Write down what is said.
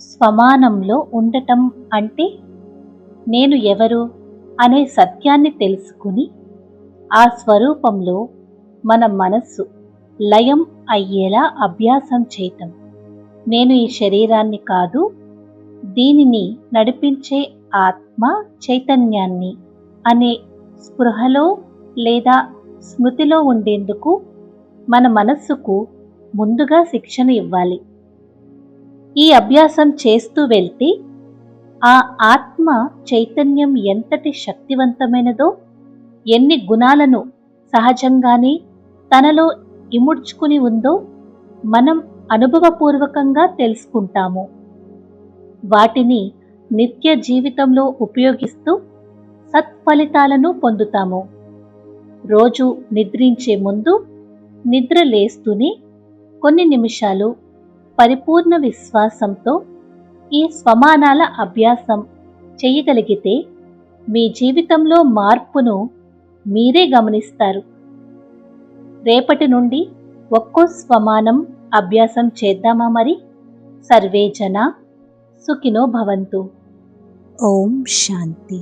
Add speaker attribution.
Speaker 1: స్వమానంలో ఉండటం అంటే నేను ఎవరు అనే సత్యాన్ని తెలుసుకుని ఆ స్వరూపంలో మన మనస్సు లయం అయ్యేలా అభ్యాసం చేయటం. నేను ఈ శరీరాన్ని కాదు, దీనిని నడిపించే ఆత్మ చైతన్యాన్ని అనే స్పృహలో లేదా స్మృతిలో ఉండేందుకు మన మనస్సుకు ముందుగా శిక్షణ ఇవ్వాలి. ఈ అభ్యాసం చేస్తూ వెళ్తే ఆ ఆత్మ చైతన్యం ఎంతటి శక్తివంతమైనదో, ఎన్ని గుణాలను సహజంగానే తనలో ఇముడ్చుకుని ఉందో మనం అనుభవపూర్వకంగా తెలుసుకుంటాము. వాటిని నిత్య జీవితంలో ఉపయోగిస్తూ సత్ఫలితాలను పొందుతాము. రోజు నిద్రించే ముందు, నిద్ర లేస్తూనే కొన్ని నిమిషాలు పరిపూర్ణ విశ్వాసంతో ఈ స్వమానాల అభ్యాసం చేయగలిగితే మీ జీవితంలో మార్పును మీరే గమనిస్తారు. రేపటి నుండి ఒక్కో స్వమానం అభ్యాసం చేద్దామా మరి? సర్వే జనా సుఖినో భవంతు.
Speaker 2: ఓం శాంతి.